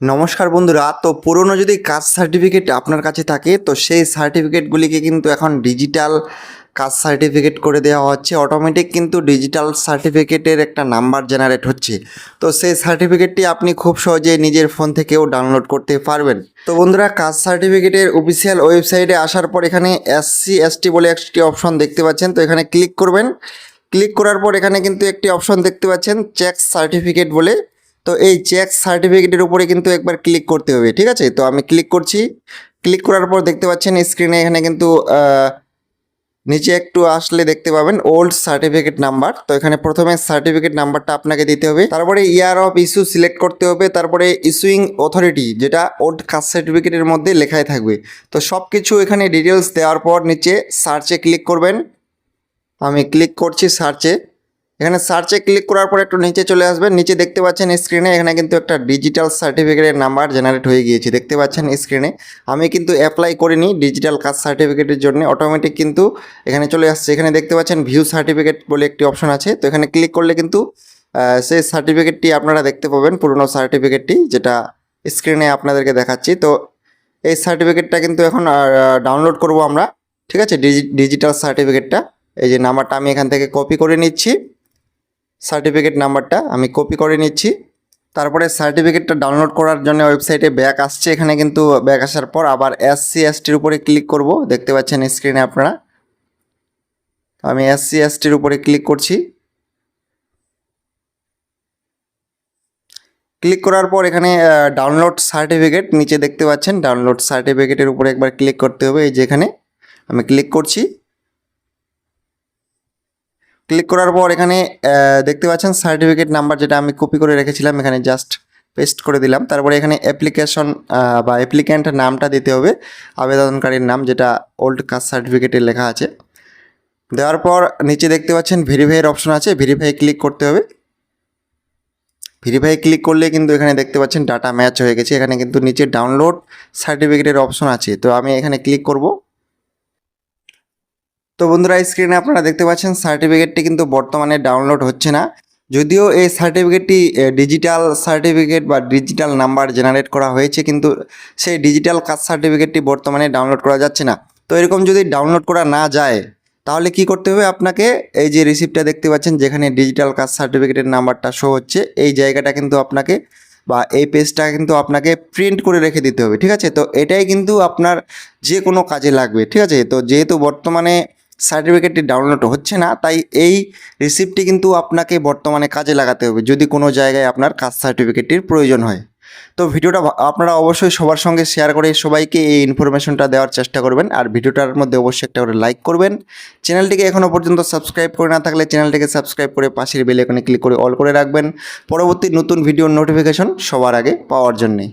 নমস্কার বন্ধুরা। তো পুরনো যদি কাস্ট সার্টিফিকেট আপনার কাছে থাকে তো সেই সার্টিফিকেটগুলিকে কিন্তু এখন ডিজিটাল কাস্ট সার্টিফিকেট করে দেওয়া হচ্ছে। অটোমেটিক কিন্তু ডিজিটাল সার্টিফিকেটের একটা নাম্বার জেনারেট হচ্ছে। তো সেই সার্টিফিকেটটি আপনি খুব সহজে নিজের ফোন থেকেও ডাউনলোড করতে পারবেন। তো বন্ধুরা, কাস্ট সার্টিফিকেটের অফিসিয়াল ওয়েবসাইটে আসার পর এখানে SC/ST বলে একটি অপশন দেখতে পাচ্ছেন। তো এখানে ক্লিক করবেন। ক্লিক করার পর এখানে কিন্তু একটি অপশন দেখতে পাচ্ছেন চেক সার্টিফিকেট বলে। তো এই চেক সার্টিফিকেটের উপরে কিন্তু একবার ক্লিক করতে হবে, ঠিক আছে। তো আমি ক্লিক করছি। ক্লিক করার পর দেখতে পাচ্ছেন স্ক্রিনে এখানে কিন্তু নিচে একটু আসলে দেখতে পাবেন ওল্ড সার্টিফিকেট নাম্বার। তো এখানে প্রথমে সার্টিফিকেট নাম্বারটা আপনাকে দিতে হবে, তারপরে ইয়ার অফ ইস্যু সিলেক্ট করতে হবে, তারপরে ইস্যুইং অথরিটি যেটা ওল্ড কাস্ট সার্টিফিকেটের মধ্যে লেখাই থাকবে। তো সব কিছু এখানে ডিটেলস দেওয়ার পর নিচে সার্চে ক্লিক করবেন। আমি ক্লিক করছি সার্চে। এখানে সার্চে ক্লিক করার পর একটু নিচে চলে আসবেন। নিচে দেখতে পাচ্ছেন স্ক্রিনে এখানে কিন্তু একটা ডিজিটাল সার্টিফিকেটের নাম্বার জেনারেট হয়ে গিয়েছে, দেখতে পাচ্ছেন স্ক্রিনে। আমি কিন্তু অ্যাপ্লাই করিনি ডিজিটাল কাস্ট সার্টিফিকেটের জন্য, অটোমেটিক কিন্তু এখানে চলে আসছে। এখানে দেখতে পাচ্ছেন ভিউ সার্টিফিকেট বলে একটি অপশন আছে। তো এখানে ক্লিক করলে কিন্তু সেই সার্টিফিকেটটি আপনারা দেখতে পাবেন, পুরনো সার্টিফিকেটটি যেটা স্ক্রিনে আপনাদেরকে দেখাচ্ছি। তো এই সার্টিফিকেটটা কিন্তু এখন ডাউনলোড করব আমরা, ঠিক আছে। ডিজিটাল সার্টিফিকেটটা, এই যে নাম্বারটা আমি এখান থেকে কপি করে নিচ্ছি। সার্টিফিকেট নাম্বারটা আমি কপি করে নিচ্ছি। তারপরে সার্টিফিকেটটা ডাউনলোড করার জন্য ওয়েবসাইটে ব্যাক আসছে। এখানে কিন্তু ব্যাক আসার পর আবার SC/STর উপরে ক্লিক করব, দেখতে পাচ্ছেন স্ক্রিনে আপনারা। আমি SC/STর উপরে ক্লিক করছি। ক্লিক করার পর এখানে ডাউনলোড সার্টিফিকেট নিচে দেখতে পাচ্ছেন, ডাউনলোড সার্টিফিকেটের উপরে একবার ক্লিক করতে হবে। এই যে এখানে আমি ক্লিক করছি। ক্লিক করার পর এখানে দেখতে পাচ্ছেন সার্টিফিকেট নাম্বার যেটা আমি কপি করে রেখেছিলাম, এখানে জাস্ট পেস্ট করে দিলাম। তারপরে এখানে অ্যাপ্লিকেশন বা অ্যাপ্লিক্যান্টের নামটা দিতে হবে, আবেদনকারীর নাম যেটা ওল্ড কাস্ট সার্টিফিকেটে লেখা আছে। দেওয়ার পর নিচে দেখতে পাচ্ছেন ভেরিফাইয়ের অপশন আছে, ভেরিফাই ক্লিক করতে হবে। ভেরিফাই ক্লিক করলে কিন্তু এখানে দেখতে পাচ্ছেন ডাটা ম্যাচ হয়ে গেছে। এখানে কিন্তু নিচে ডাউনলোড সার্টিফিকেটের অপশন আছে, তো আমি এখানে ক্লিক করব। তো বন্ধুরা, স্ক্রিনে আপনারা দেখতে পাচ্ছেন সার্টিফিকেটটি কিন্তু বর্তমানে ডাউনলোড হচ্ছে না। যদিও এই সার্টিফিকেটটি ডিজিটাল সার্টিফিকেট বা ডিজিটাল নাম্বার জেনারেট করা হয়েছে, কিন্তু সেই ডিজিটাল কাস্ট সার্টিফিকেটটি বর্তমানে ডাউনলোড করা যাচ্ছে না। তো এরকম যদি ডাউনলোড করা না যায় তাহলে কি করতে হবে আপনাকে, এই যে রিসিপ্টটা দেখতে পাচ্ছেন যেখানে ডিজিটাল কাস্ট সার্টিফিকেটের নাম্বারটা শো হচ্ছে, এই জায়গাটা কিন্তু আপনাকে বা এই পেজটা কিন্তু আপনাকে প্রিন্ট করে রেখে দিতে হবে, ঠিক আছে। তো এটাই কিন্তু আপনার যে কোনো কাজে লাগবে, ঠিক আছে। তো যেহেতু বর্তমানে সার্টিফিকেটটি ডাউনলোড হচ্ছে না, তাই এই রিসিপ্টটি কিন্তু আপনাকে বর্তমানে কাজে লাগাতে হবে যদি কোনো জায়গায় আপনার কাস্ট সার্টিফিকেটটির প্রয়োজন হয়। তো ভিডিওটা আপনারা অবশ্যই সবার সঙ্গে শেয়ার করে সবাইকে এই ইনফরমেশনটা দেওয়ার চেষ্টা করবেন। আর ভিডিওটার মধ্যে অবশ্যই একটা করে লাইক করবেন। চ্যানেলটিকে এখনও পর্যন্ত সাবস্ক্রাইব করে না থাকলে চ্যানেলটিকে সাবস্ক্রাইব করে পাশের বেল আইকনে ক্লিক করে অল করে রাখবেন, পরবর্তী নতুন ভিডিওর নোটিফিকেশন সবার আগে পাওয়ার জন্যে।